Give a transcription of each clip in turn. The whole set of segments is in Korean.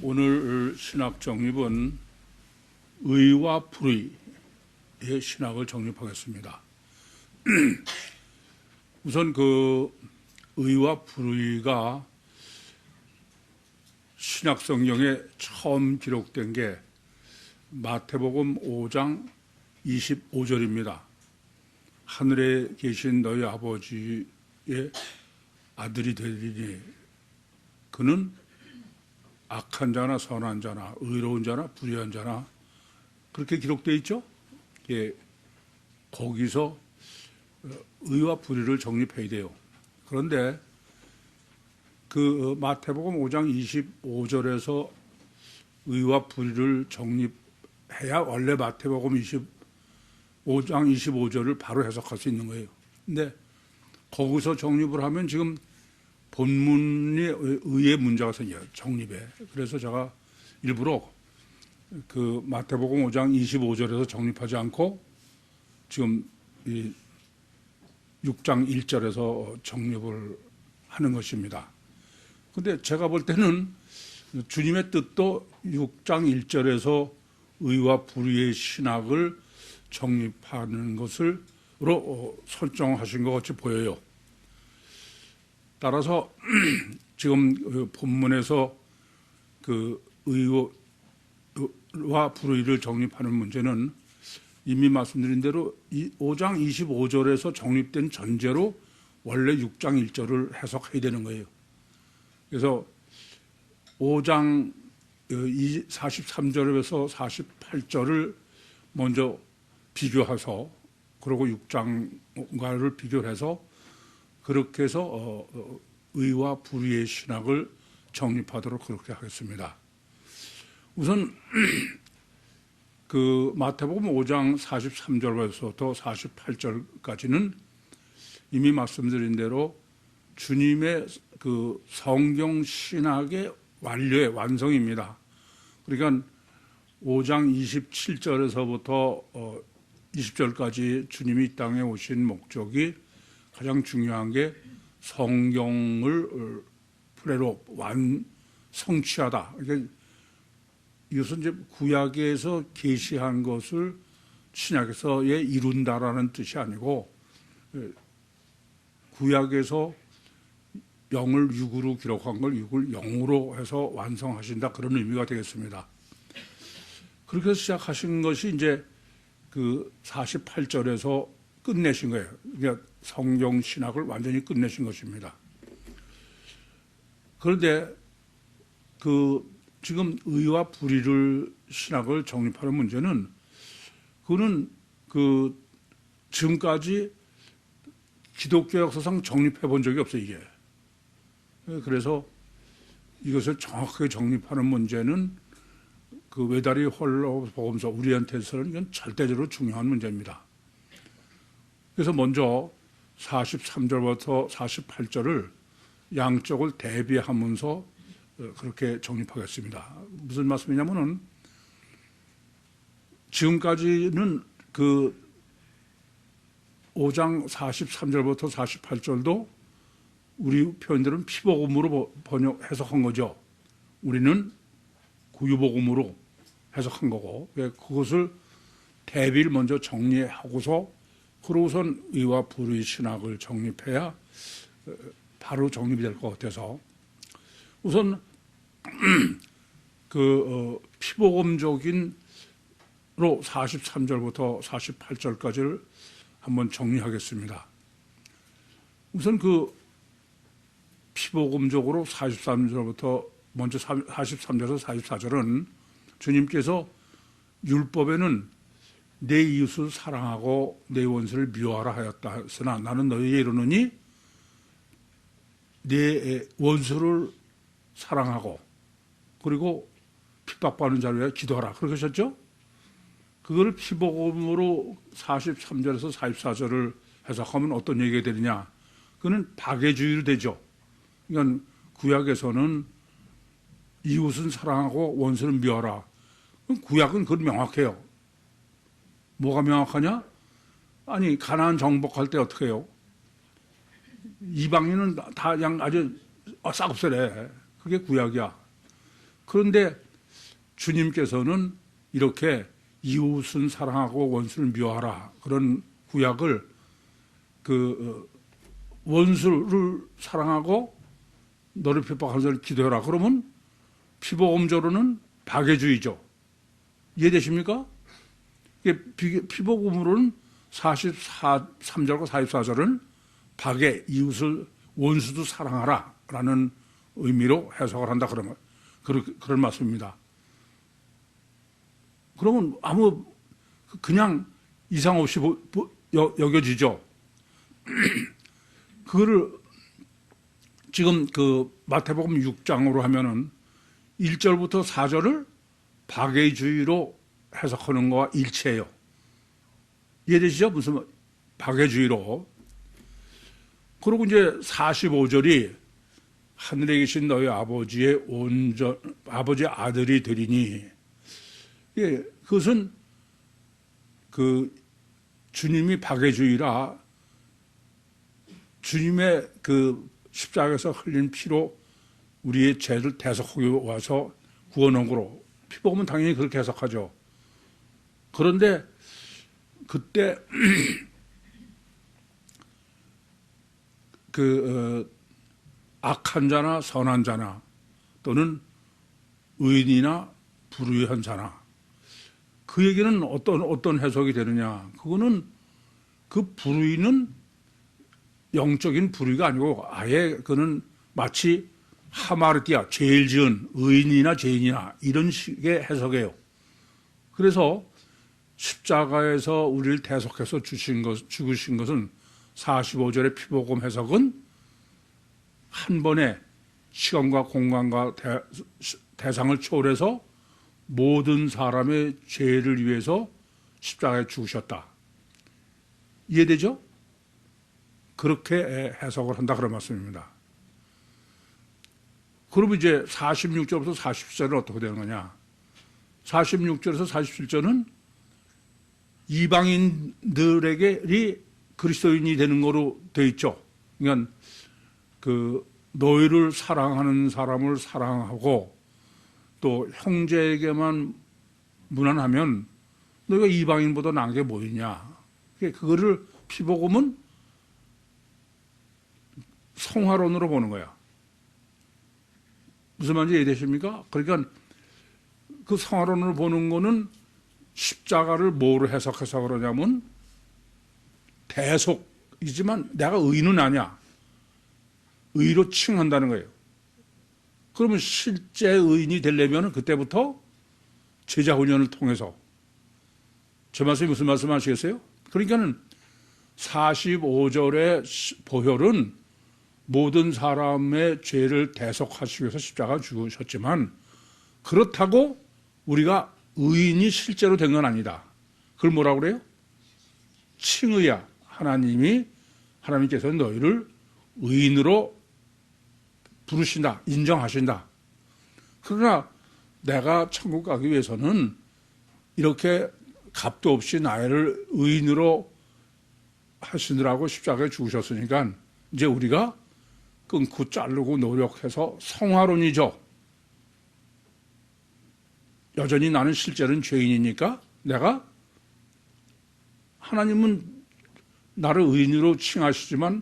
오늘 신학 정립은 의와 불의의 신학을 정립하겠습니다. 우선 그 의와 불의가 신약 성경에 처음 기록된 게 마태복음 5장 25절입니다. 하늘에 계신 너희 아버지의 아들이 되리니 그는 악한 자나 선한 자나 의로운 자나 불의한 자나 그렇게 기록되어 있죠. 예, 거기서 의와 불의를 정립해야 돼요. 그런데 그 마태복음 5장 25절에서 의와 불의를 정립해야 원래 마태복음 5장 25절을 바로 해석할 수 있는 거예요. 근데 거기서 정립을 하면 지금 본문이 의의 문제가 생겨요. 정립에. 그래서 제가 일부러 그 마태복음 5장 25절에서 정립하지 않고 지금 이 6장 1절에서 정립을 하는 것입니다. 근데 제가 볼 때는 주님의 뜻도 6장 1절에서 의와 불의의 신학을 정립하는 것으로 설정하신 것 같이 보여요. 따라서 지금 본문에서 그 의와 불의를 정립하는 문제는 이미 말씀드린 대로 5장 25절에서 정립된 전제로 원래 6장 1절을 해석해야 되는 거예요. 그래서 5장 43절에서 48절을 먼저 비교해서 그리고 6장과를 비교해서 그렇게 해서 의와 불의의 신학을 정립하도록 그렇게 하겠습니다. 우선 그 마태복음 5장 43절부터 48절까지는 이미 말씀드린 대로 주님의 그 성경 신학의 완료의 완성입니다. 그러니까 5장 27절에서부터 20절까지 주님이 이 땅에 오신 목적이 가장 중요한 게 성경을 프레로 성취하다. 그러니까 이것은 이제 구약에서 계시한 것을 신약에서 이룬다라는 뜻이 아니고 구약에서 영을 육으로 기록한 걸 육을 영으로 해서 완성하신다 그런 의미가 되겠습니다. 그렇게 시작하신 것이 이제 그 48절에서 끝내신 거예요. 그러니까 성경 신학을 완전히 끝내신 것입니다. 그런데 그 지금 의와 불의를 신학을 정립하는 문제는 그거는 그 지금까지 기독교 역사상 정립해 본 적이 없어요, 이게. 그래서 이것을 정확하게 정립하는 문제는 그 외다리 홀로 복음서 우리한테서는 이건 절대적으로 중요한 문제입니다. 그래서 먼저 43절부터 48절을 양쪽을 대비하면서 그렇게 정립하겠습니다. 무슨 말씀이냐면은 지금까지는 그 5장 43절부터 48절도 우리 표현들은 피복음으로 해석한 거죠. 우리는 구유복음으로 해석한 거고 그것을 대비를 먼저 정리하고서 그러고선 의와 불의 신학을 정립해야 바로 정립이 될 것 같아서 우선 그 피복음적인로 43절부터 48절까지를 한번 정리하겠습니다. 우선 그 피복음적으로 43절부터 먼저 43절에서 44절은 주님께서 율법에는 내 이웃을 사랑하고 내 원수를 미워하라 하였다 했으나 나는 너희에게 이르노니 내 원수를 사랑하고 그리고 핍박받는 자를 위해 기도하라 그렇게 하셨죠? 그걸 피복음으로 43절에서 44절을 해석하면 어떤 얘기가 되느냐? 그는 박애주의로 되죠. 그러니까 구약에서는 이웃은 사랑하고 원수는 미워하라. 구약은 그건 명확해요. 뭐가 명확하냐? 아니 가나안 정복할 때 어떻게 해요? 이방인은 다 그냥 아주 싹없애래. 그게 구약이야. 그런데 주님께서는 이렇게 이웃은 사랑하고 원수를 미워하라 그런 구약을 원수를 사랑하고 너를 핍박하는 자를 기도해라. 그러면 피복음적으로는 박애주의죠. 이해되십니까? 피복음으로는 43절과 44절은 박애, 이웃을 원수도 사랑하라 라는 의미로 해석을 한다. 그런 말씀입니다. 그러면 그냥 이상 없이 여겨지죠. 그거를 지금 마태복음 6장으로 하면은 1절부터 4절을 박애주의로 해석하는 거와 일치해요. 이해되시죠? 무슨 박애주의로. 그리고 이제 45절이 하늘에 계신 너희 아버지의 아버지의 아들이 되리니, 예, 그것은 주님이 박애주의라 주님의 십자가에서 흘린 피로 우리의 죄를 대속하기 와서 구원한 거로 피복음은 당연히 그렇게 해석하죠. 그런데 그때 악한 자나 선한 자나 또는 의인이나 불의한 자나 그 얘기는 어떤 해석이 되느냐? 그거는 그 불의는 영적인 불의가 아니고 아예 그는 마치 하마르티아, 죄를 지은 의인이나 죄인이나 이런 식의 해석이에요. 그래서 십자가에서 우리를 대속해서 죽으신 것은 45절의 피복음 해석은 한 번에 시간과 공간과 대상을 초월해서 모든 사람의 죄를 위해서 십자가에 죽으셨다. 이해되죠? 그렇게 해석을 한다 그런 말씀입니다. 그러면 이제 46절부터 47절은 어떻게 되는 거냐? 46절에서 47절은 이방인들에게 그리스도인이 되는 거로 되어 있죠. 그러니까 너희를 사랑하는 사람을 사랑하고 또 형제에게만 무난하면 너희가 이방인보다 나은 게 뭐 있냐? 그거를 피복음은 성화론으로 보는 거야. 무슨 말인지 이해되십니까? 그러니까 그 성화론으로 보는 거는 십자가를 뭐로 해석해서 그러냐면 대속이지만 내가 의인은 아니야. 의로 칭한다는 거예요. 그러면 실제 의인이 되려면 그때부터 제자 훈련을 통해서 제 말씀이 무슨 말씀 하시겠어요? 그러니까는 45절의 보혈은 모든 사람의 죄를 대속하시기 위해서 십자가 죽으셨지만 그렇다고 우리가 의인이 실제로 된 건 아니다. 그걸 뭐라고 그래요? 칭의야. 하나님께서 너희를 의인으로 부르신다. 인정하신다. 그러나 내가 천국 가기 위해서는 이렇게 값도 없이 나를 의인으로 하시느라고 십자가에 죽으셨으니까 이제 우리가 끊고 자르고 노력해서 성화론이죠. 여전히 나는 실제로는 죄인이니까 내가 하나님은 나를 의인으로 칭하시지만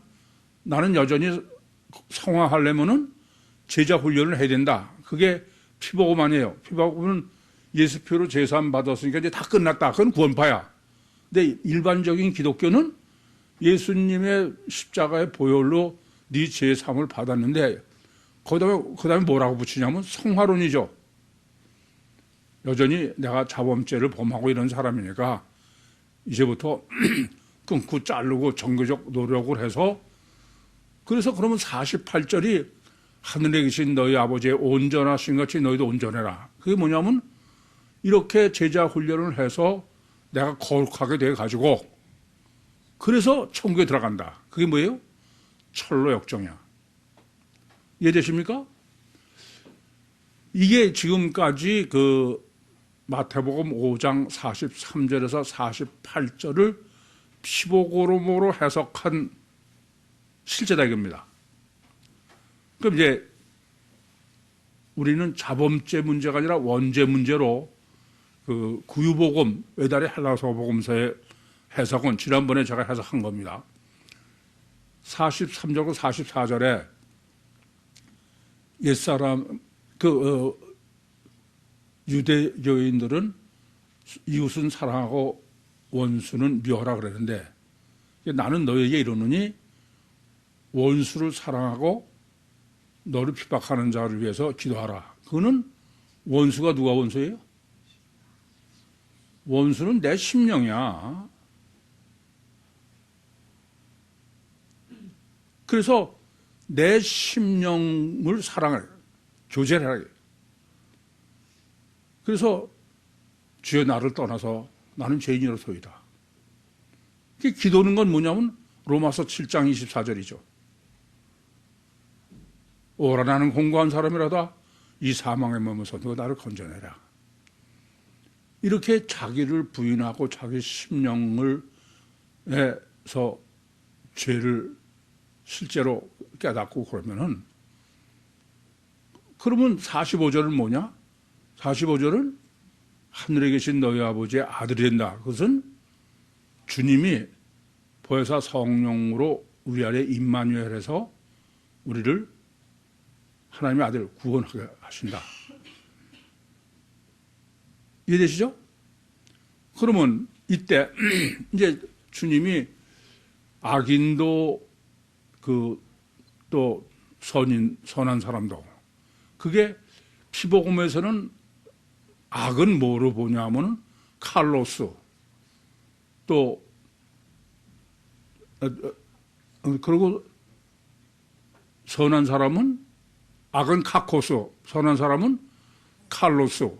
나는 여전히 성화하려면은 제자 훈련을 해야 된다. 그게 피복음 아니에요. 피복음은 예수표로 제사함 받았으니까 이제 다 끝났다. 그건 구원파야. 근데 일반적인 기독교는 예수님의 십자가의 보혈로 네 제사함을 받았는데 그다음에 뭐라고 붙이냐면 성화론이죠. 여전히 내가 자범죄를 범하고 이런 사람이니까 이제부터 끊고 자르고 정교적 노력을 해서 그래서 그러면 48절이 하늘에 계신 너희 아버지의 온전하신 같이 너희도 온전해라. 그게 뭐냐면 이렇게 제자 훈련을 해서 내가 거룩하게 돼가지고 그래서 천국에 들어간다. 그게 뭐예요? 철로 역정이야. 이해되십니까? 이게 지금까지 마태복음 5장 43절에서 48절을 피복음으로 해석한 실제다 이겁니다. 그럼 이제 우리는 자범죄 문제가 아니라 원죄 문제로 그 구유복음 외달의 헬라서 복음서의 해석은 지난번에 제가 해석한 겁니다. 43절과 44절에 옛사람 유대교인들은 이웃은 사랑하고 원수는 미워하라 그랬는데 나는 너에게 이르노니 원수를 사랑하고 너를 핍박하는 자를 위해서 기도하라. 그거는 원수가 누가 원수예요? 원수는 내 심령이야. 그래서 내 심령을 사랑해, 교제를 하게. 그래서 주여 나를 떠나서 나는 죄인이로소이다. 기도는 건 뭐냐면 로마서 7장 24절이죠. 오라 나는 공고한 사람이라도 이 사망에 머물러서 너가 나를 건져내라. 이렇게 자기를 부인하고 자기 심령을 해서 죄를 실제로 깨닫고 그러면 45절은 뭐냐? 45절은 하늘에 계신 너희 아버지의 아들이 된다. 그것은 주님이 보혜사 성령으로 우리 안에 임마누엘해서 우리를 하나님의 아들을 구원하게 하신다. 이해되시죠? 그러면 이때 이제 주님이 악인도 또 선한 사람도 그게 피복음에서는 악은 뭐로 보냐면 칼로스 또 그리고 선한 사람은 악은 카코스 선한 사람은 칼로스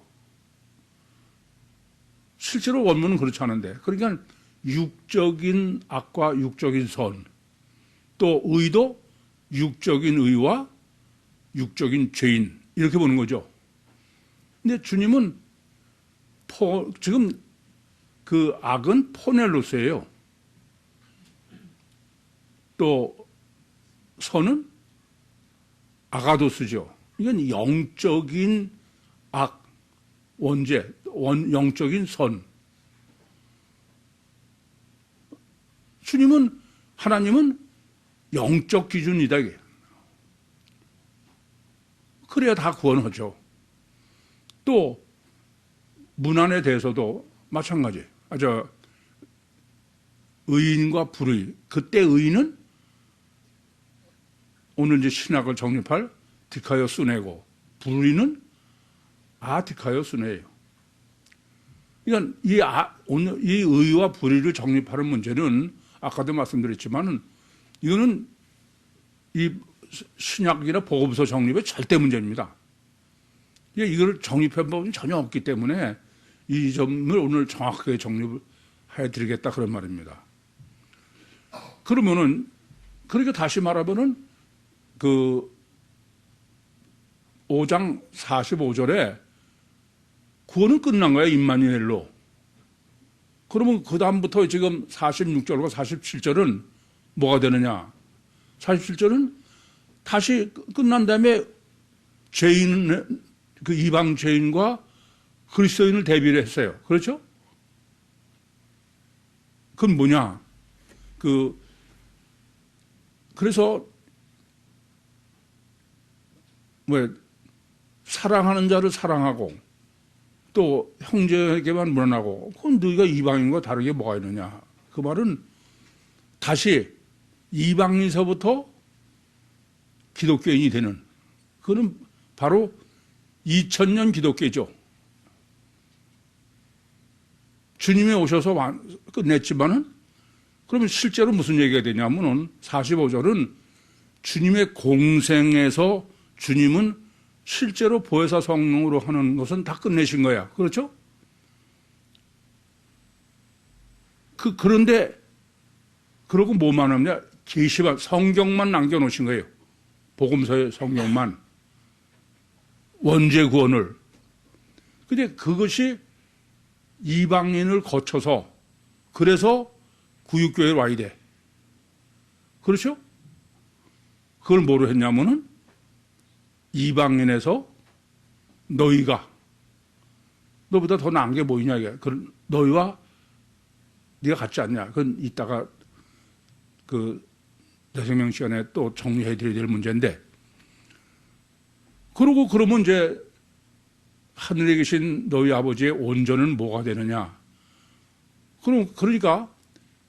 실제로 원문은 그렇지 않은데 그러니까 육적인 악과 육적인 선 또 의도 육적인 의와 육적인 죄인 이렇게 보는 거죠. 근데 주님은 지금 그 악은 포넬로스예요. 또 선은 아가도스죠. 이건 영적인 악, 원죄, 영적인 선. 주님은 하나님은 영적 기준이다. 그래야 다 구원하죠. 또 문안에 대해서도 마찬가지. 의인과 불의. 그때 의인은 오늘 이제 신학을 정립할 디카이오 수네고 불의는 디카이오 수네예요. 그러니까 오늘 이 의와 불의를 정립하는 문제는 아까도 말씀드렸지만은 이거는 이 신약이나 복음서 정립의 절대 문제입니다. 이걸 정립해 보면 전혀 없기 때문에 이 점을 오늘 정확하게 정립을 해드리겠다 그런 말입니다. 그러면은 그렇게 다시 말하면은 그 5장 45절에 구원은 끝난 거야 임마누엘로. 그러면 그 다음부터 지금 46절과 47절은 뭐가 되느냐? 47절은 다시 끝난 다음에 죄인, 그 이방 죄인과 그리스도인을 대비를 했어요. 그렇죠? 그건 뭐냐? 그래서 사랑하는 자를 사랑하고 또 형제에게만 물어나고 그건 너희가 이방인과 다르게 뭐가 있느냐? 그 말은 다시 이방인서부터 기독교인이 되는 그거는 바로 2000년 기독교죠. 주님이 오셔서 끝냈지만은 그러면 실제로 무슨 얘기가 되냐면은 45절은 주님의 공생에서 주님은 실제로 보혜사 성령으로 하는 것은 다 끝내신 거야. 그렇죠? 그런데 그러고 뭐만 하냐? 계시만 성경만 남겨놓으신 거예요. 복음서의 성경만 원죄 구원을. 근데 그것이 이방인을 거쳐서 그래서 구육교회에 와야 돼. 그렇죠? 그걸 뭐로 했냐면은 이방인에서 너희가 너보다 더 나은 게 뭐이냐 이게. 그런 너희와 네가 같지 않냐. 그건 이따가 그 내 생명 시간에 또 정리해드려야 될 문제인데. 그러면 이제 하늘에 계신 너희 아버지의 온전은 뭐가 되느냐. 그러니까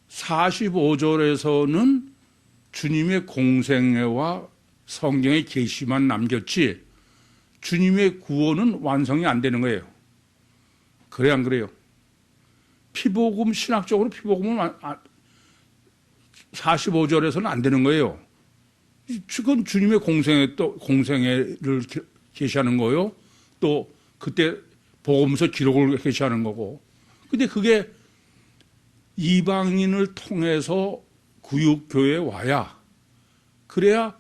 45절에서는 주님의 공생애와 성경의 계시만 남겼지 주님의 구원은 완성이 안 되는 거예요. 그래 안 그래요? 피복음, 신학적으로 피복음은 45절에서는 안 되는 거예요. 그건 주님의 공생애를 계시하는 거요. 또 그때 복음서 기록을 계시하는 거고. 근데 그게 이방인을 통해서 구육교회에 와야, 그래야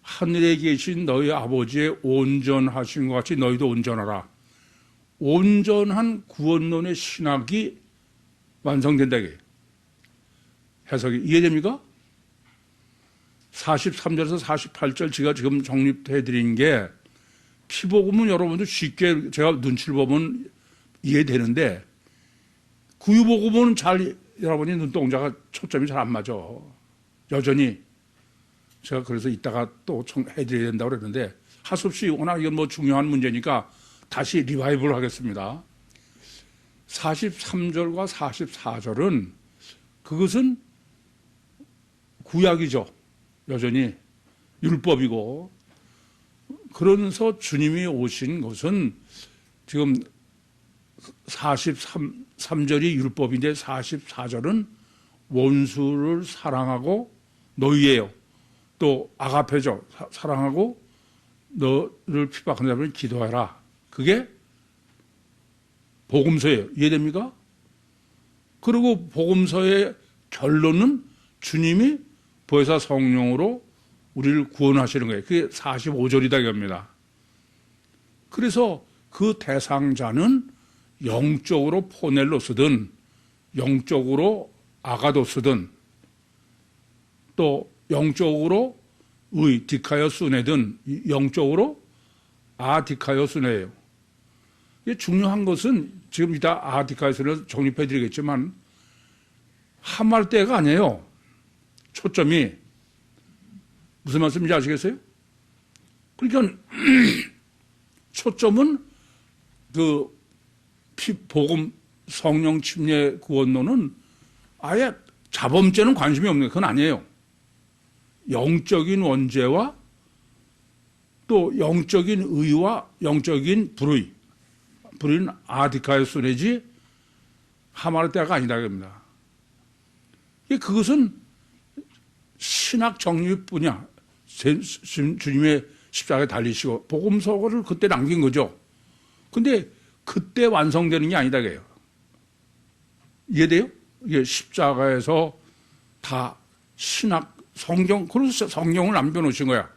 하늘에 계신 너희 아버지의 온전하신 것 같이 너희도 온전하라. 온전한 구원론의 신학이 완성된다. 이게 해석이 이해됩니까? 43절에서 48절 제가 지금 정립해드린 게 피복음은 여러분들 쉽게 제가 눈치를 보면 이해되는데 구유복음은 잘 여러분이 눈동자가 초점이 잘 안 맞아. 여전히 제가 그래서 이따가 또 해드려야 된다고 그랬는데 할 수 없이 워낙 이건 뭐 중요한 문제니까 다시 리바이벌 하겠습니다. 43절과 44절은 그것은 구약이죠. 여전히 율법이고. 그러면서 주님이 오신 것은 지금 43절이 율법인데 44절은 원수를 사랑하고 너희예요. 또 아가페죠. 사랑하고 너를 핍박하는 자를 기도하라. 그게 복음서예요. 이해됩니까? 그리고 복음서의 결론은 주님이 보혜사 성령으로 우리를 구원하시는 거예요. 그게 45절이다 이겁니다. 그래서 그 대상자는 영적으로 포넬로스든 영적으로 아가도스든 또 영적으로 디카이오스네든 영적으로 아디카이오스네예요. 이게 중요한 것은 지금 이따 아디카이오스를 정립해 드리겠지만 하말때가 아니에요. 초점이 무슨 말씀인지 아시겠어요? 그러니까 초점은 그 복음 성령 침례 구원론은 아예 자범죄는 관심이 없는 그건 아니에요. 영적인 원죄와 또 영적인 의와 영적인 불의는 아디카이오스 내지 하말때가 아니다 그럽니다. 그것은 신학 정립뿐이야. 주님의 십자가에 달리시고 복음서를 그때 남긴 거죠. 근데 그때 완성되는 게 아니다 그래요. 이해돼요? 이게 십자가에서 다 신학 그래서 성경을 남겨놓으신 거야.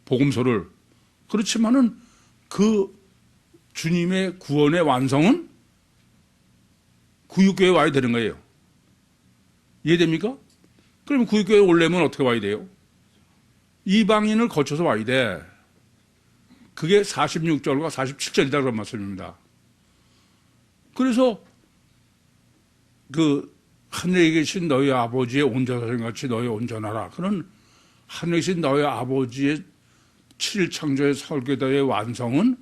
복음서를. 그렇지만은 그 주님의 구원의 완성은 구육교회에 와야 되는 거예요. 이해됩니까? 그러면 구육교회에 오려면 어떻게 와야 돼요? 이방인을 거쳐서 와야 돼. 그게 46절과 47절이다 그런 말씀입니다. 그래서 그 하늘에 계신 너희 아버지의 온전하신 같이 너희 온전하라. 그런 하늘에 계신 너희 아버지의 7일 창조의 설계도의 완성은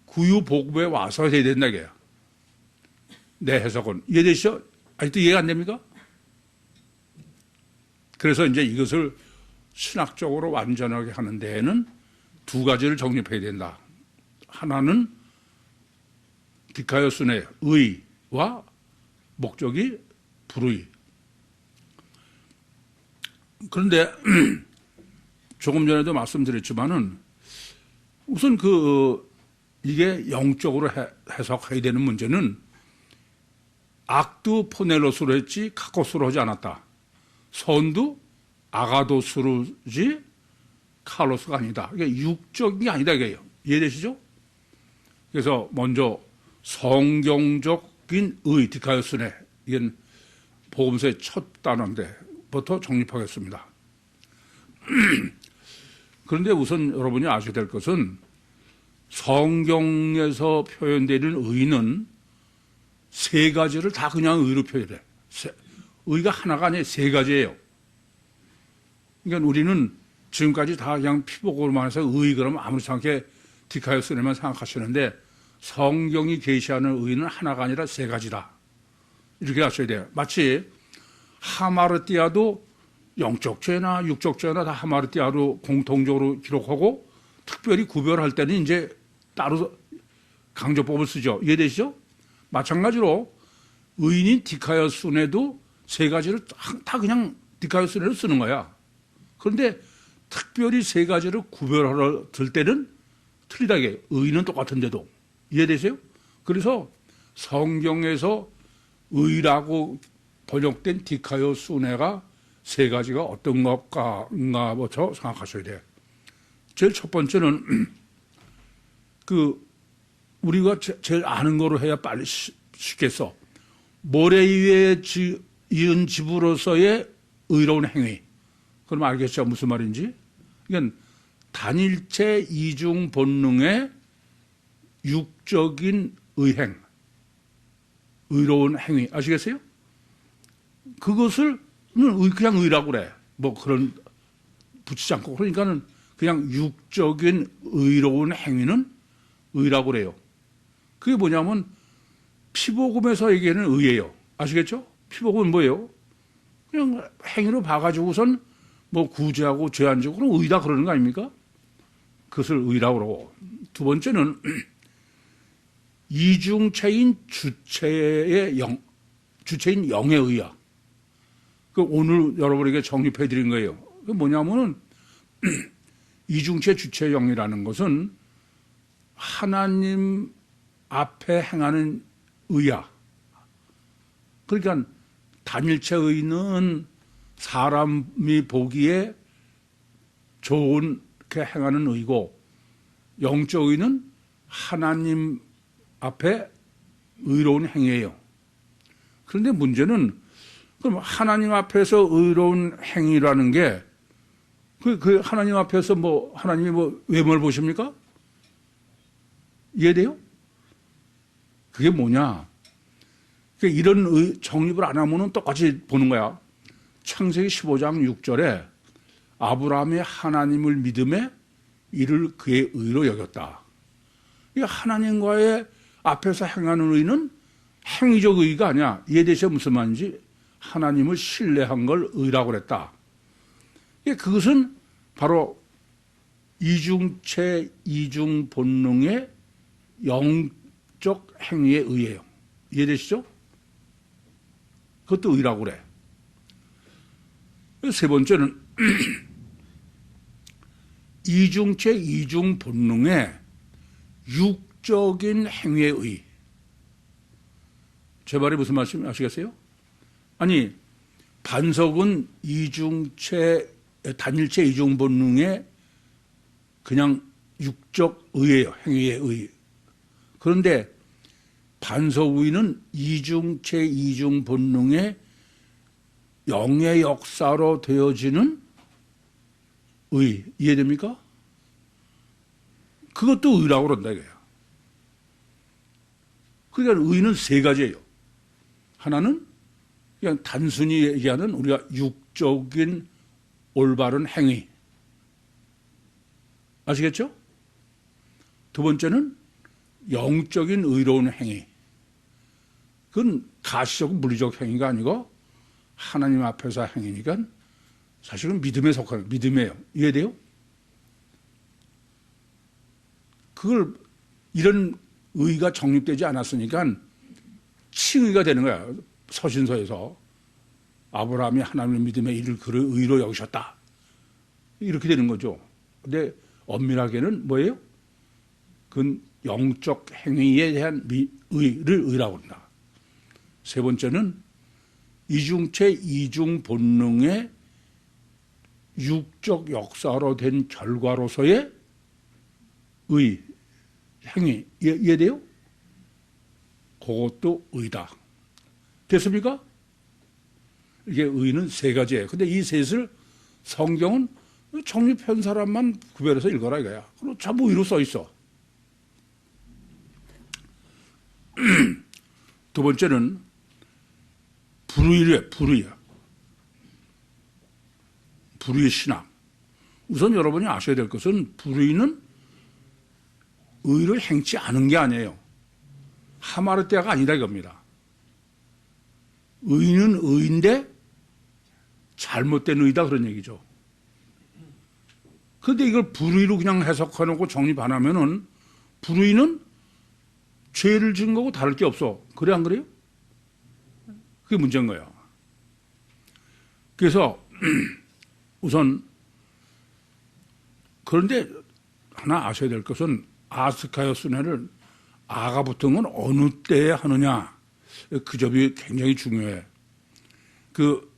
구유복음에 와서 해야 된다 이게요. 내 해석은. 이해되시죠? 아직도 이해가 안 됩니까? 그래서 이제 이것을 신학적으로 완전하게 하는 데에는 두 가지를 정립해야 된다. 하나는 디카이오스네 의와 목적이 불의. 그런데 조금 전에도 말씀드렸지만은 우선 이게 영적으로 해석해야 되는 문제는 악도 포넬로스로 했지 카코스로 하지 않았다. 선도 아가도스로지 칼로스가 아니다. 이게 육적인 게 아니다 이게요. 이해되시죠? 그래서 먼저 성경적인 의 디카이오스네 이건 복음서의 첫 단어인데부터 정립하겠습니다. 그런데 우선 여러분이 아셔야 될 것은 성경에서 표현되는 의는 세 가지를 다 그냥 의로 표현해. 의가 하나가 아니에요. 세 가지예요. 그러니까 우리는 지금까지 다 그냥 피복으로만 해서 의 그러면 아무렇지 않게 디카이오스네만 생각하시는데 성경이 계시하는 의는 하나가 아니라 세 가지다. 이렇게 하셔야 돼요. 마치 하마르티아도 영적 죄나 육적 죄나 다 하마르티아로 공통적으로 기록하고 특별히 구별할 때는 이제 따로 강조법을 쓰죠. 이해되시죠? 마찬가지로 의인인 디카이오스네도 세 가지를 다 그냥 디카이오스네로 쓰는 거야. 그런데 특별히 세 가지를 구별하러 들 때는 틀리다게 의는 똑같은데도 이해되세요? 그래서 성경에서 의라고 번역된 디카이오스네가 세 가지가 어떤 것인가부터 생각하셔야 돼요. 제일 첫 번째는 우리가 제일 아는 거로 해야 빨리 쉽겠어. 모래 위에 이은 집으로서의 의로운 행위. 그럼 알겠죠? 무슨 말인지? 이건 단일체 이중 본능의 육적인 의행, 의로운 행위. 아시겠어요? 그것을 그냥 의라고 그래. 뭐 그런 붙이지 않고. 그러니까는 그냥 육적인 의로운 행위는 의라고 그래요. 그게 뭐냐면 피복음에서 얘기하는 의예요. 아시겠죠? 피복음은 뭐예요? 그냥 행위로 봐가지고선 뭐 구제하고 죄 안 지고 그럼 의다 그러는 거 아닙니까? 그것을 의라고 그러고. 두 번째는 이중체인 주체인 영의 의야. 오늘 여러분에게 정립해 드린 거예요. 그게 뭐냐면은 이중체 주체 영이라는 것은 하나님 앞에 행하는 의야. 그러니까 단일체 의는 사람이 보기에 좋게 행하는 의고 영적 의는 하나님 앞에 의로운 행위예요. 그런데 문제는 그럼 하나님 앞에서 의로운 행위라는 게 그 하나님 앞에서 뭐 하나님이 뭐 외모를 보십니까? 이해돼요? 그게 뭐냐? 이런 정립을 안 하면은 똑같이 보는 거야. 창세기 15장 6절에 아브라함이 하나님을 믿음에 이를 그의 의로 여겼다. 이 하나님과의 앞에서 행하는 의는 행위적 의가 아니야. 이해되셔? 무슨 말인지? 하나님을 신뢰한 걸 의라고 그랬다. 그것은 바로 이중체, 이중 본능의 영적 행위에 의해요. 이해되시죠? 그것도 의라고 그래. 세 번째는 이중체, 이중 본능의 육적인 행위에 의. 제 말이 무슨 말씀 아시겠어요? 아니, 반석은 단일체 이중 본능의 그냥 육적 의예요. 행위의 의. 그런데 반석의는 이중체 이중 본능의 영의 역사로 되어지는 의. 이해됩니까? 그것도 의라고 그런다 이거예요. 그러니까 의는 세 가지예요. 하나는 그냥 단순히 얘기하는 우리가 육적인 올바른 행위. 아시겠죠? 두 번째는 영적인 의로운 행위. 그건 가시적 물리적 행위가 아니고 하나님 앞에서 행위니까 사실은 믿음에 속하는 믿음이에요. 이해돼요? 그걸 이런 의가 정립되지 않았으니까 칭의가 되는 거야. 서신서에서 아브라함이 하나님을 믿음에 이를 그를 의로 여기셨다. 이렇게 되는 거죠. 근데 엄밀하게는 뭐예요? 그건 영적 행위에 대한 의를 의라고 한다. 세 번째는 이중체 이중 본능의 육적 역사로 된 결과로서의 의, 행위. 이해돼요? 그것도 의다. 됐습니까? 이게 의는 세 가지예요. 근데 이 셋을 성경은 정립한 사람만 구별해서 읽어라 이거야. 그럼 전부 의로 써 있어. 두 번째는 불의래, 불의야. 불의 신앙. 우선 여러분이 아셔야 될 것은 불의는 의를 행치 않은 게 아니에요. 하마르티아가 아니다 이겁니다. 의는 의인데 잘못된 의다 그런 얘기죠. 그런데 이걸 불의로 그냥 해석해놓고 정립 안 하면은 불의는 죄를 지은 거고 다를 게 없어. 그래 안 그래요? 그게 문제인 거예요. 그래서 우선 그런데 하나 아셔야 될 것은 아스카요 순회를 아가 붙은 건 어느 때에 하느냐 그 점이 굉장히 중요해. 그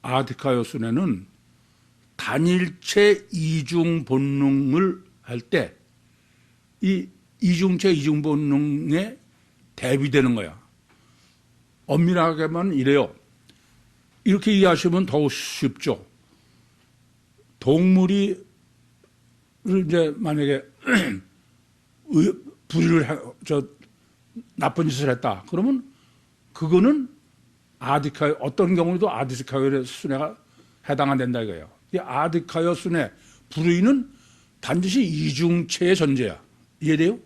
아디카요 순회는 단일체 이중 본능을 할 때 이 이중체 이중 본능에 대비되는 거야. 엄밀하게만 이래요. 이렇게 이해하시면 더 쉽죠. 동물이 이제 만약에 불의를 나쁜 짓을 했다. 그러면 그거는 아디카요 어떤 경우에도 아디카요 순회가 해당 안 된다 이거예요. 이 아디카요 순회 불의는 반드시 이중체의 존재야. 이해돼요?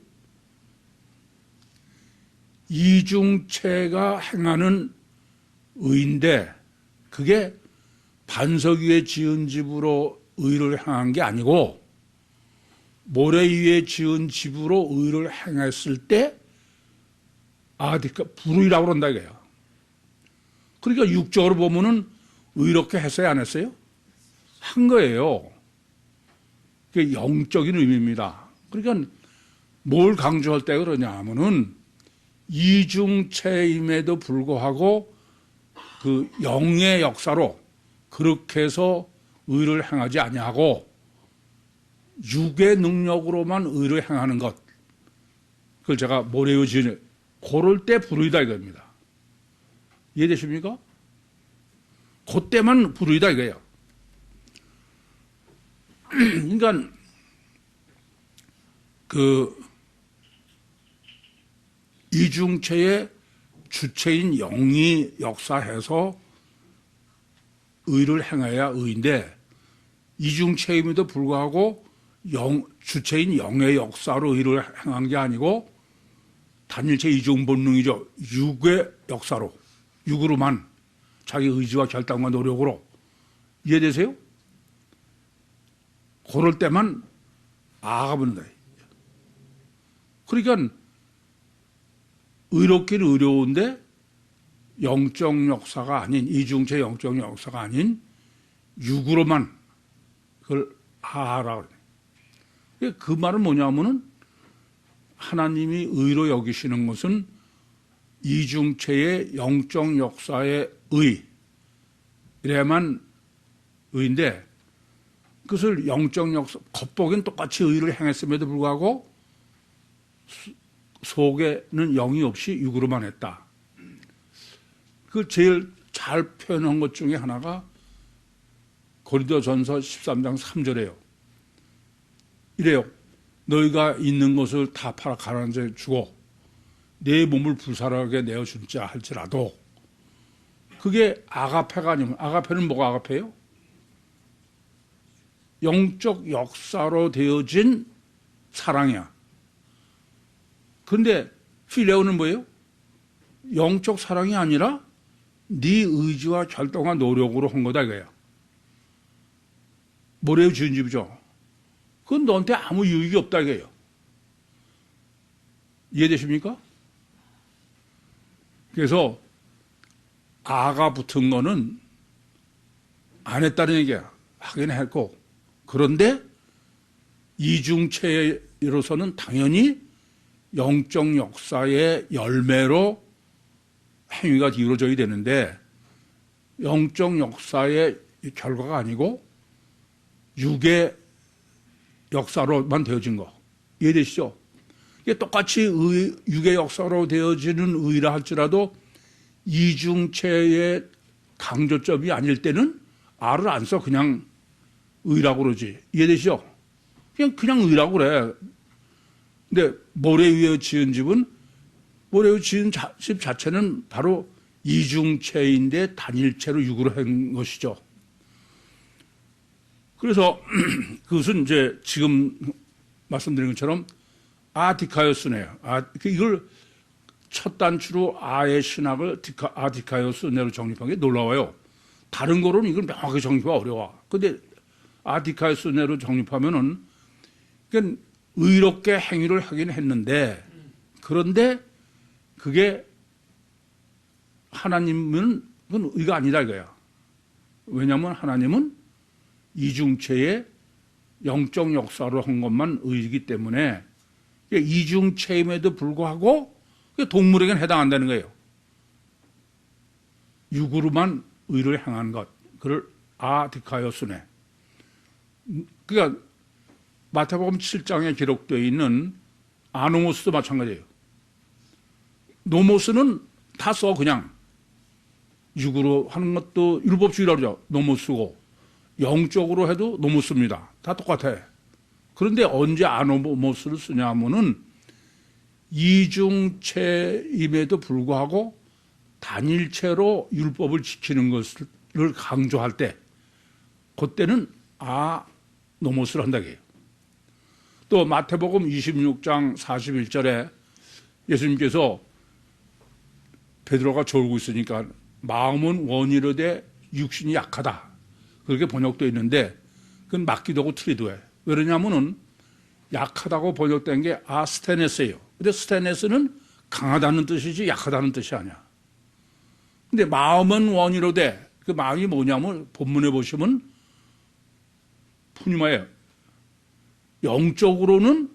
이중체가 행하는 의인데 그게 반석 위에 지은 집으로 의를 행한 게 아니고 모래 위에 지은 집으로 의를 행했을 때 불의라고 그런다 이거예요. 그러니까 육적으로 보면은 의롭게 했어요 안 했어요? 한 거예요. 그게 영적인 의미입니다. 그러니까 뭘 강조할 때 그러냐 하면은 이중체임에도 불구하고 그 영의 역사로 그렇게 해서 의를 행하지 아니하고 육의 능력으로만 의를 행하는 것. 그걸 제가 모래의 지은 그럴 때 불의다 이겁니다. 이해되십니까? 그때만 불의다 이거예요. 그러니까 그 이중체의 주체인 영이 역사해서 의를 행해야 의인데 이중체임에도 불구하고 주체인 영의 역사로 의를 행한 게 아니고 단일체 이중 본능이죠. 육의 역사로 육으로만 자기 의지와 결단과 노력으로 이해되세요? 그럴 때만 아가 붙는다. 그러니까 의롭긴 의로운데 영적 역사가 아닌 이중체 영적 역사가 아닌 육으로만 그걸 아라고 그래. 그 말은 뭐냐면은 하나님이 의로 여기시는 것은 이중체의 영적 역사의 의 이래야만 의인데 그것을 영적 역사 겉보기엔 똑같이 의를 행했음에도 불구하고 속에는 영이 없이 육으로만 했다. 그 제일 잘 표현한 것 중에 하나가 고린도전서 13장 3절이에요. 이래요. 너희가 있는 것을 다 팔아 가난한 자에 주고 내 몸을 불사르게 내어줄 자 할지라도 그게 아가페가 아니면 아가페는 뭐가 아가페예요? 영적 역사로 되어진 사랑이야. 그런데 필레오는 뭐예요? 영적 사랑이 아니라 네 의지와 결단과 노력으로 한 거다 이거예요. 모래의 지은 집이죠. 그건 너한테 아무 유익이 없다 이거예요. 이해되십니까? 그래서 아가 붙은 거는 안 했다는 얘기야. 하긴 했고. 그런데 이중체로서는 당연히 영적 역사의 열매로 행위가 이루어져야 되는데 영적 역사의 결과가 아니고 육의 역사로만 되어진 거. 이해되시죠? 이게 똑같이 육의 역사로 되어지는 의라 할지라도 이중체의 강조점이 아닐 때는 R을 안 써. 그냥 의라고 그러지. 이해되시죠? 그냥 의라고 그래. 근데 모래 위에 지은 집은 모래로 지은 집 자체는 바로 이중체인데 단일체로 육으로 한 것이죠. 그래서 그것은 이제 지금 말씀드린 것처럼 아디카요스네요. 이걸 첫 단추로 아의 신학을 아디카요스네로 정립한 게 놀라워요. 다른 거로는 이걸 명확하게 정립하기가 어려워. 근데 아디카요스네로 정립하면은 그러니까 의롭게 행위를 하긴 했는데 그런데 그게 하나님은 그건 의가 아니다 이거야. 왜냐하면 하나님은 이중체의 영적 역사로 한 것만 의이기 때문에 이중체임에도 불구하고 동물에게는 해당한다는 거예요. 육으로만 의를 행한 것, 그를 아디카요스네. 그러니까 마태복음 7장에 기록되어 있는 아노모스도 마찬가지예요. 노모스는 다 써 그냥 육으로 하는 것도 율법주의라고 그러죠. 노모스고 영적으로 해도 노모스입니다. 다 똑같아. 그런데 언제 아노모스를 쓰냐 하면은 이중체임에도 불구하고 단일체로 율법을 지키는 것을 강조할 때 그때는 노모스를 한다고 해요. 또 마태복음 26장 41절에 예수님께서 베드로가 졸고 있으니까 마음은 원이로되 육신이 약하다. 그렇게 번역되어 있는데 그건 맞기도 하고 틀리도 해. 왜냐하면은 약하다고 번역된 게 스테네스예요. 근데 스테네스는 강하다는 뜻이지 약하다는 뜻이 아니야. 근데 마음은 원이로되 그 마음이 뭐냐면 본문에 보시면 푸니마예요. 영적으로는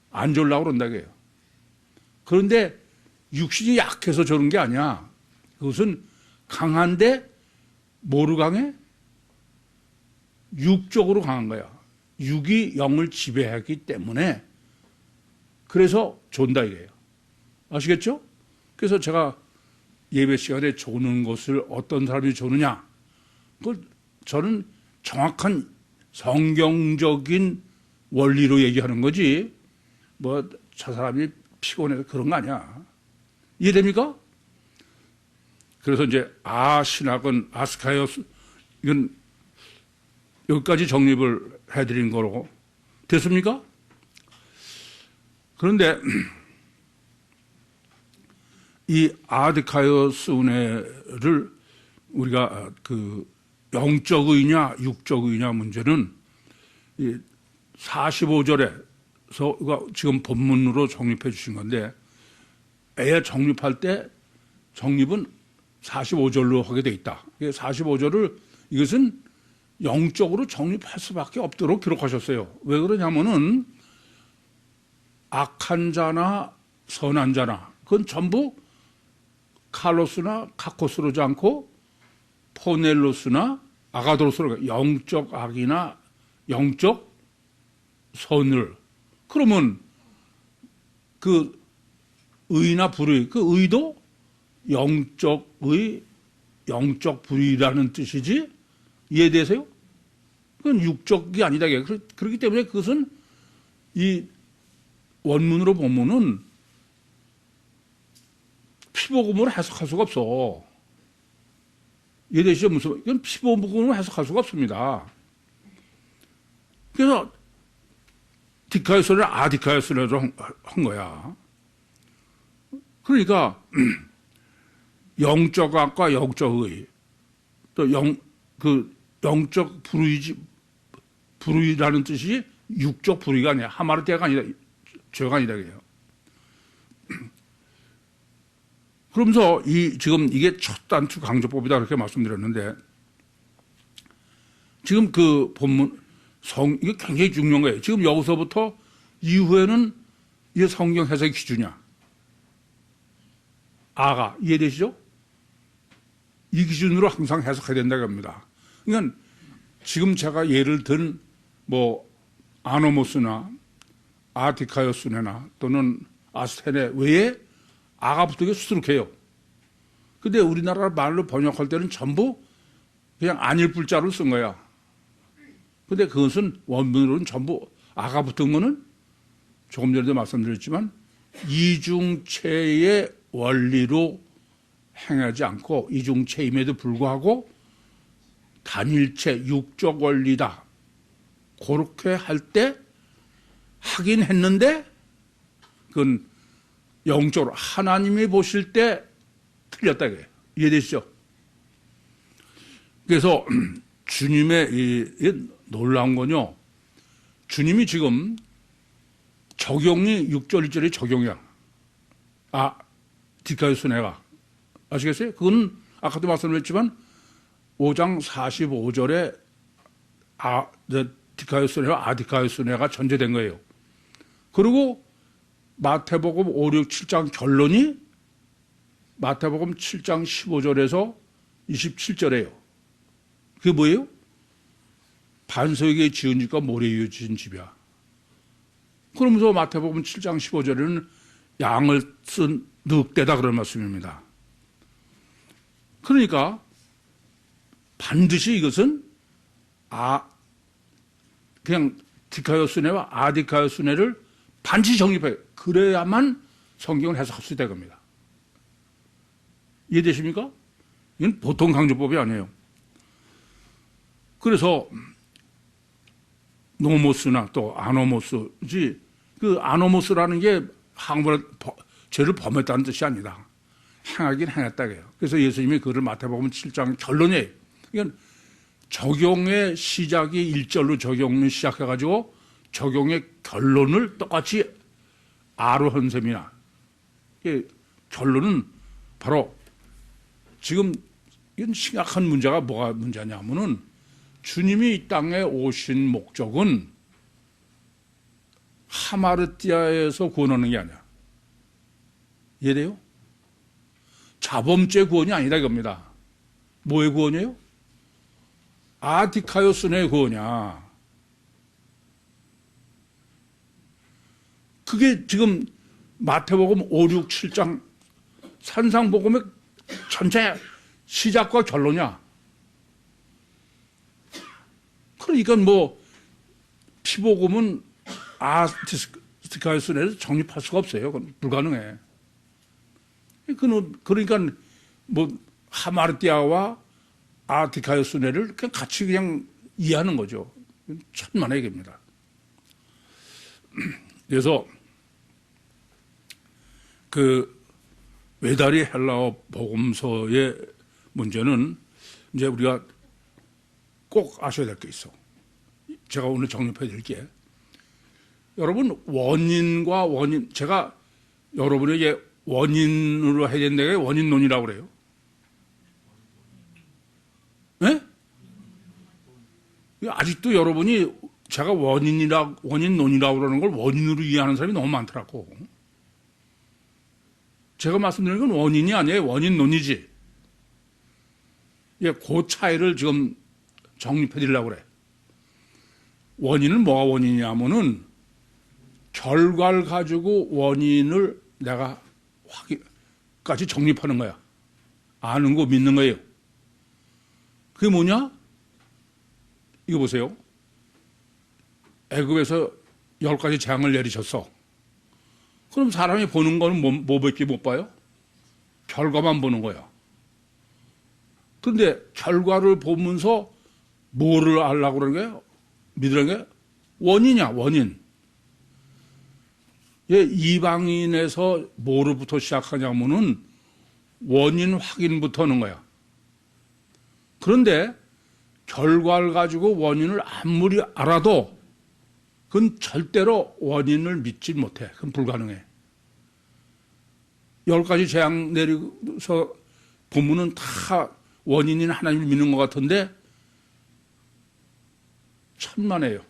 안 졸라고 그런다고 해요. 그런데 육신이 약해서 저런 게 아니야. 그것은 강한데 뭐로 강해? 육적으로 강한 거야. 육이 영을 지배하기 때문에 그래서 존다 이게요. 아시겠죠? 그래서 제가 예배 시간에 조는 것을 어떤 사람이 조느냐? 그걸 저는 정확한 성경적인 원리로 얘기하는 거지 뭐 저 사람이 피곤해서 그런 거 아니야. 이해됩니까? 그래서 이제 신학은 아스카이오스 이건 여기까지 정립을 해드린 거로 됐습니까? 그런데 이 아디카이오스 운해를 우리가 그 영적 의냐 육적 의냐 문제는 45절에서 지금 본문으로 정립해 주신 건데 애 정립할 때 정립은 45절로 하게 돼 있다. 45절을 이것은 영적으로 정립할 수밖에 없도록 기록하셨어요. 왜 그러냐면은 악한 자나 선한 자나 그건 전부 칼로스나 카코스로지 않고 포넬로스나 아가도로스로 영적 악이나 영적 선을 그러면 그 의나 불의 그 의도 영적 의 영적 불의라는 뜻이지 이해되세요? 그건 육적이 아니다. 그렇기 때문에 그것은 이 원문으로 보면은 피복음으로 해석할 수가 없어. 이해되시죠? 무슨 이건 피복음으로 해석할 수가 없습니다. 그래서 디카요스를 아디카요스로 한 거야. 그러니까 영적 악과 영적 의 또 영적 불의라는 뜻이 육적 불의가 아니야. 하마르테가 아니라 죄가 아니라 그래요. 그러면서 지금 이게 첫 단추 강조법이다 그렇게 말씀드렸는데 지금 그 본문 이게 굉장히 중요한 거예요. 지금 여기서부터 이후에는 이게 성경 해석의 기준이야. 이해되시죠? 이 기준으로 항상 해석해야 된다고 합니다. 그러니까 지금 제가 예를 든 뭐 아노모스나 아디카요스네나 또는 아스테네 외에 아가 붙게 수두룩해요. 근데 우리나라 말로 번역할 때는 전부 그냥 안일 불자로 쓴 거야. 근데 그것은 원문으로는 전부 아가 붙은 거는 조금 전에도 말씀드렸지만 이중체의 원리로 행하지 않고 이중체임에도 불구하고 단일체 육적 원리다. 그렇게 할 때 하긴 했는데 그건 영적으로 하나님이 보실 때 틀렸다 그래요. 이해되시죠? 그래서 주님의 이 놀라운 건요. 주님이 지금 적용이 6절 1절이 적용이야. 디카요스네가 아시겠어요? 그건 아까도 말씀드렸지만 5장 45절에 디카요스네와 아디카요스네가 전제된 거예요. 그리고 마태복음 5, 6, 7장 결론이 마태복음 7장 15절에서 27절이에요. 그게 뭐예요? 반석에 지은 집과 모래 위에 지은 집이야. 그러면서 마태복음 7장 15절에는 양을 쓴 늑대다 그런 말씀입니다. 그러니까 반드시 이것은 그냥 디카요스네와 아디카요스네를 반드시 정립해요. 그래야만 성경을 해석할 수 있다 겁니다. 이해되십니까? 이건 보통 강조법이 아니에요. 그래서 노모스나 또 아노모스지, 그 아노모스라는 게 한국말 죄를 범했다는 뜻이 아니다. 행하긴 행했다 그래요. 그래서 예수님이 그를 마태복음 7장 결론이에요. 그러니까 적용의 시작이 1절로 적용을 시작해가지고 적용의 결론을 똑같이 아로 한 셈이나 결론은 바로 지금 이건 심각한 문제가 뭐가 문제냐면은 주님이 이 땅에 오신 목적은 하마르티아에서 구원하는 게 아니야. 이해돼요? 자범죄 구원이 아니다 이겁니다. 뭐의 구원이에요? 아디카요스네의 구원이야. 그게 지금 마태복음 5, 6, 7장 산상복음의 전체 시작과 결론이야. 그러니까 뭐 피복음은 아디카요스네를 정립할 수가 없어요. 그건 불가능해. 그러니까 뭐 하마르티아와 아디카요스네를 그냥 같이 그냥 이해하는 거죠. 천만의 얘기입니다. 그래서 그 외다리 헬라어 복음서의 문제는 이제 우리가 꼭 아셔야 될 게 있어. 제가 오늘 정립해 드릴게요. 여러분 원인과 원인, 제가 여러분에게 원인으로 해야 된다는 게 원인론이라고 그래요. 네? 아직도 여러분이 제가 원인론이라고 그러는 걸 원인으로 이해하는 사람이 너무 많더라고. 제가 말씀드리는 건 원인이 아니에요. 원인론이지. 그 차이를 지금 정립해 드리려고 그래. 원인은 뭐가 원인이냐면은 결과를 가지고 원인을 내가 까지 정립하는 거야. 아는 거 믿는 거예요. 그게 뭐냐? 이거 보세요. 애굽에서 10가지 재앙을 내리셨어. 그럼 사람이 보는 거는 뭐밖에 못 봐요? 결과만 보는 거야. 그런데 결과를 보면서 뭐를 알라고 그러는 거예요? 믿으라는 게 원인이야, 원인. 이방인에서 뭐로부터 시작하냐면은 원인 확인부터 하는 거야. 그런데 결과를 가지고 원인을 아무리 알아도 그건 절대로 원인을 믿지 못해. 그건 불가능해. 10가지 재앙 내려서 보면은 다 원인인 하나님을 믿는 것 같은데 천만에요.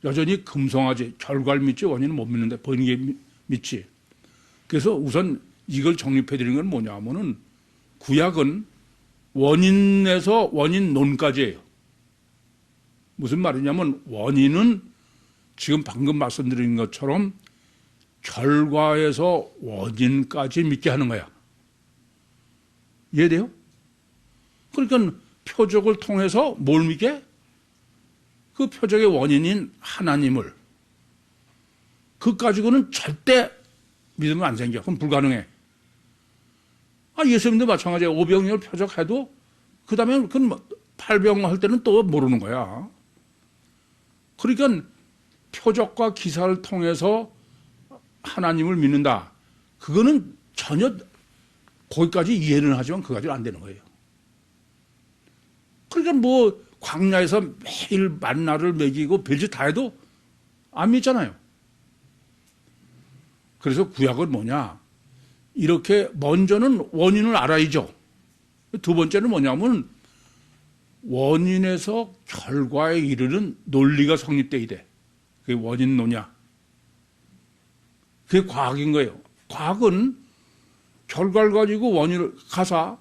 여전히 금성하지. 결과를 믿지 원인은 못 믿는데 보이는 게 믿지. 그래서 우선 이걸 정립해 드리는 건 뭐냐 하면은 구약은 원인에서 원인론까지예요. 무슨 말이냐면 원인은 지금 방금 말씀드린 것처럼 결과에서 원인까지 믿게 하는 거야. 이해돼요? 그러니까 표적을 통해서 뭘 믿게? 그 표적의 원인인 하나님을. 그 가지고는 절대 믿으면 안 생겨. 그럼 불가능해. 예수님도 마찬가지예요. 오병이어를 표적해도 그 다음에 그건 팔병 할 때는 또 모르는 거야. 그러니까 표적과 기사를 통해서 하나님을 믿는다. 그거는 전혀 거기까지 이해는 하지만 그거까지는 안 되는 거예요. 그러니까 뭐 광야에서 매일 만나를 먹이고 별짓 다 해도 안 믿잖아요. 그래서 구약은 뭐냐? 이렇게 먼저는 원인을 알아야죠. 두 번째는 뭐냐면 원인에서 결과에 이르는 논리가 성립돼야 돼. 그게 원인론이야. 그게 과학인 거예요. 과학은 결과를 가지고 원인을 가사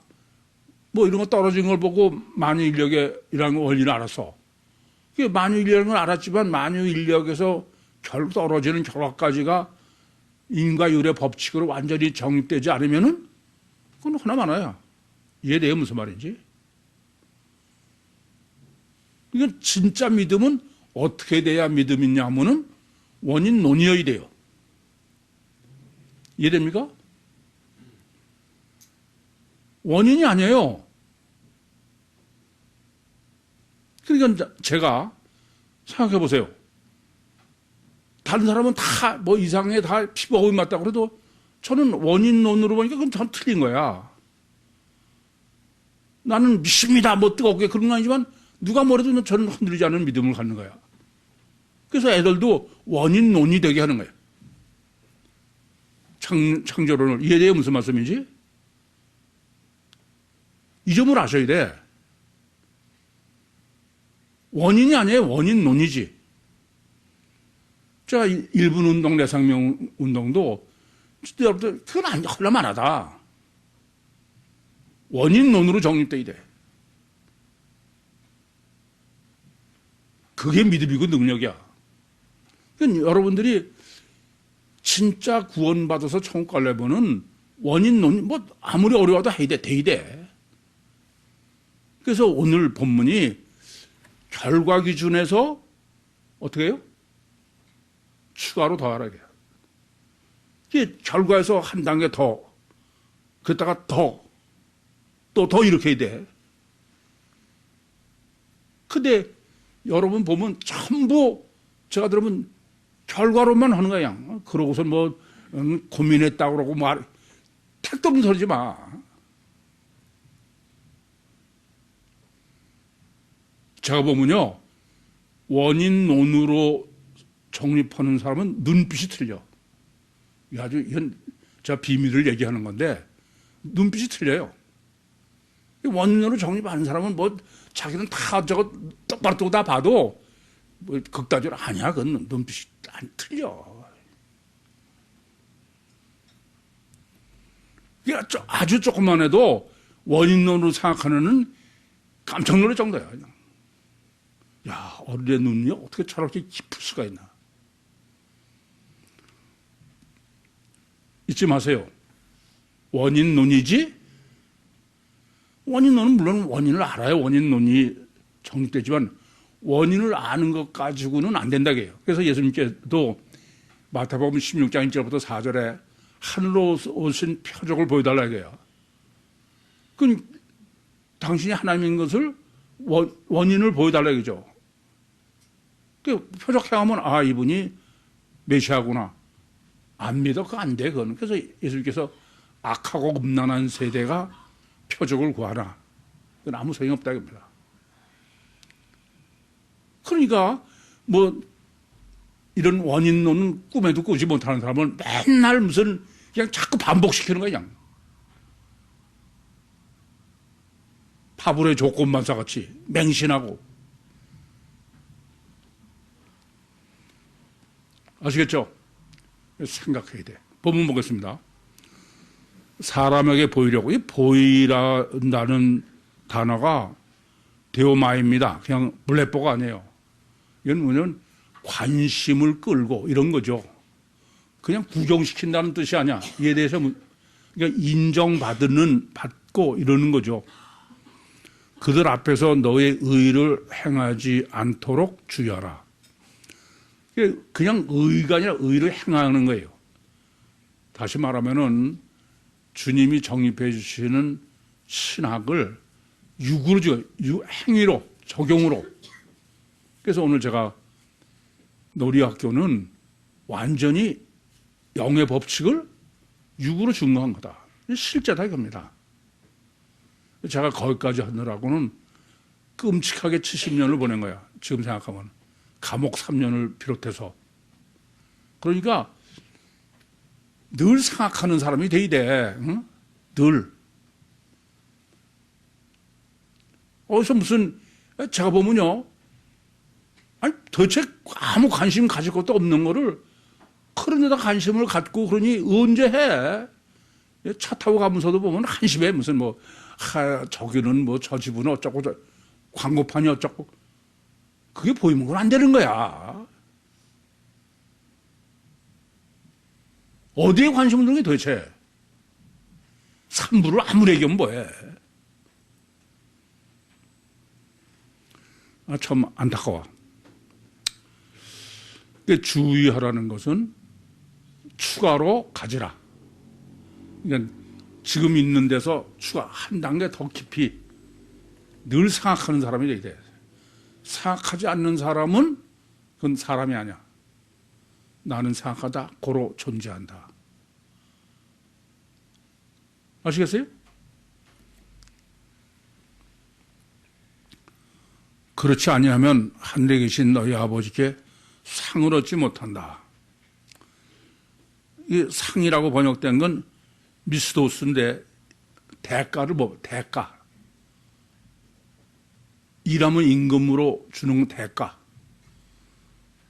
뭐 이런 거 떨어진 걸 보고 만유인력이라는 원리를 알았어. 그게 만유인력은 알았지만 만유인력에서 떨어지는 결과까지가 인과율의 법칙으로 완전히 정립되지 않으면은 그건 하나만아야. 이해돼요? 무슨 말인지? 이건 진짜 믿음은 어떻게 돼야 믿음이냐 하면은 원인 논의여야 돼요. 이해됩니까? 원인이 아니에요. 그러니까 제가 생각해 보세요. 다른 사람은 다 뭐 이상에 다 피부하고 맞다 그래도 저는 원인론으로 보니까 그건 전 틀린 거야. 나는 믿습니다. 뭐 뜨겁게 그런 건 아니지만 누가 뭐래도 저는 흔들리지 않는 믿음을 갖는 거야. 그래서 애들도 원인론이 되게 하는 거예요. 창조론을. 이해돼요? 무슨 말씀인지? 이 점을 아셔야 돼. 원인이 아니에요. 원인론이지. 제가 1분 운동, 내상명 운동도 여러분들 그건 헐라만하다. 원인론으로 정립돼야 돼. 그게 믿음이고 능력이야. 그러니까 여러분들이 진짜 구원받아서 천국 가려면은 원인론, 뭐 아무리 어려워도 해야 돼, 돼야 돼. 그래서 오늘 본문이 결과 기준에서 어떻게 해요? 추가로 더하라. 이게 결과에서 한 단계 더, 그러다가 더, 또 더 이렇게 해야 돼. 근데 여러분 보면 전부 제가 들으면 결과로만 하는 거야. 그러고서 뭐 고민했다고 그러고 말, 택도 없는 소리지 마. 제가 보면요, 원인론으로 정립하는 사람은 눈빛이 틀려. 아주 이건 제가 비밀을 얘기하는 건데 눈빛이 틀려요. 원인으로 정립하는 사람은 뭐 자기는 다 저거 똑바로 다 봐도 뭐 극단적으로 아니야. 그건 눈빛이 안 틀려. 아주 조금만 해도 원인론으로 생각하는 깜짝 놀랄 정도야. 그냥. 야, 어린애 눈이 어떻게 저렇게 깊을 수가 있나. 잊지 마세요. 원인론이지? 원인론은 물론 원인을 알아요. 원인론이 정립되지만 원인을 아는 것 가지고는 안 된다고 해요. 그래서 예수님께도 마태복음 16장 1절부터 4절에 하늘로 오신 표적을 보여달라고 해요. 그럼 당신이 하나님인 것을 원인을 보여달라고 하죠. 표적 행하면 아, 이분이 메시아구나. 안 믿어. 그거 안 돼. 그건. 그래서 예수님께서 악하고 음란한 세대가 표적을 구하라. 그건 아무 소용이 없다고 합니다. 그러니까 뭐 이런 원인론은 꿈에도 꾸지 못하는 사람은 맨날 무슨 그냥 자꾸 반복시키는 거야. 그냥. 파불의 조건만사 같이 맹신하고. 아시겠죠? 생각해야 돼. 본문 보겠습니다. 사람에게 보이려고. 이 보이라는 단어가 데오마입니다. 그냥 블랙보가 아니에요. 이건 뭐냐면 관심을 끌고 이런 거죠. 그냥 구경시킨다는 뜻이 아니야. 이에 대해서 그러니까 인정받는, 받고 이러는 거죠. 그들 앞에서 너의 의를 행하지 않도록 주의하라. 그냥 의가 아니라 의를 행하는 거예요. 다시 말하면은 주님이 정립해 주시는 신학을 육으로, 행위로, 적용으로. 그래서 오늘 제가 놀이학교는 완전히 영의 법칙을 육으로 증거한 거다. 실제다 이겁니다. 제가 거기까지 하느라고는 끔찍하게 70년을 보낸 거야. 지금 생각하면. 감옥 3년을 비롯해서. 그러니까 늘 생각하는 사람이 돼야 돼. 응? 늘. 어디서 무슨, 제가 보면요. 아니, 도대체 아무 관심 가질 것도 없는 거를 그런 데다 관심을 갖고 그러니 언제 해? 차 타고 가면서도 보면 한심해. 무슨 뭐, 저기는 뭐 저 집은 어쩌고, 광고판이 어쩌고. 그게 보이면 그건 안 되는 거야. 어디에 관심을 두는 게 도대체? 산부를 아무리 얘기하면 뭐해? 참 안타까워. 주의하라는 것은 추가로 가지라. 그러니까 지금 있는 데서 추가 한 단계 더 깊이 늘 생각하는 사람이 돼야 돼. 생각하지 않는 사람은 그건 사람이 아니야. 나는 생각하다 고로 존재한다. 아시겠어요? 그렇지 아니하면 하늘에 계신 너희 아버지께 상을 얻지 못한다. 이 상이라고 번역된 건 미스도스인데 대가를 대가. 일하면 임금으로 주는 대가.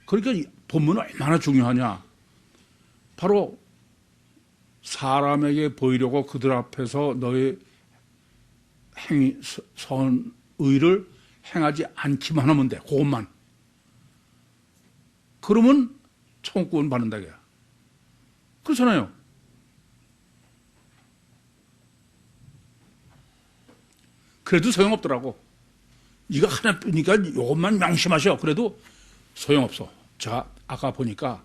그러니까 본문은 얼마나 중요하냐. 바로 사람에게 보이려고 그들 앞에서 너의 선의를 행하지 않기만 하면 돼. 그것만. 그러면 천국은 받는다. 그렇잖아요. 그래도 소용없더라고. 이거 하나뿐이니까 이것만 명심하셔. 그래도 소용없어. 제가 아까 보니까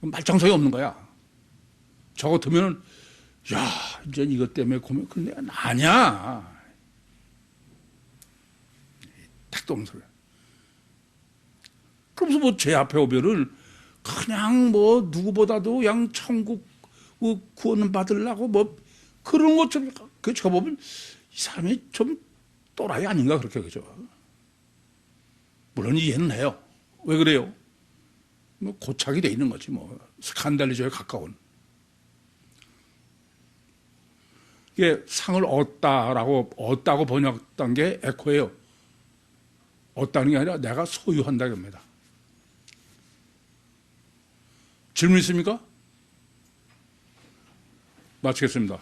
말짱소리 없는 거야. 저 같으면 야 이제 이것 때문에 고민. 근데 아니야. 택도 없는 소리야. 그러면서 뭐 제 앞에 오면은 그냥 뭐 누구보다도 그냥 천국 구원 받으려고 뭐 그런 것좀 그 저 보면 이 사람이 좀 또라이 아닌가 그렇게 그죠. 물론 이해는 해요. 왜 그래요? 뭐 고착이 돼 있는 거지 뭐 스칸달리저에 가까운. 이게 상을 얻다고 번역한 게 에코예요. 얻다는 게 아니라 내가 소유한다 겁니다. 질문 있습니까? 마치겠습니다.